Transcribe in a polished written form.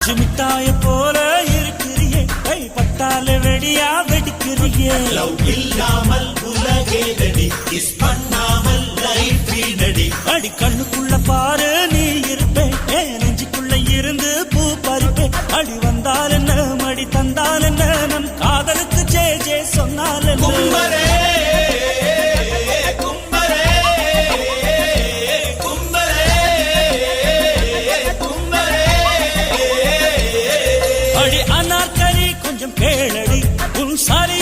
மிட்டாய போல இருக்கிறியே கைப்பட்டால வெடியா வெடிக்கிறியே லவ் இல்லாமல் உலகே நடி கிஸ் பண்ணாமல் லைஃப் நடி அடி கண்ணுக்குள்ள பாரு நீ இருப்பேன் நெஞ்சுக்குள்ள இருந்து பூ பறிப்பேன் அடி வந்தால் என்ன மடி தந்தால் என்ன நம் காதலுக்கு ஜே ஜே சொன்னால் கும்பரே அடி அனார்கலி கொஞ்சம் கேளடி உன் சாரி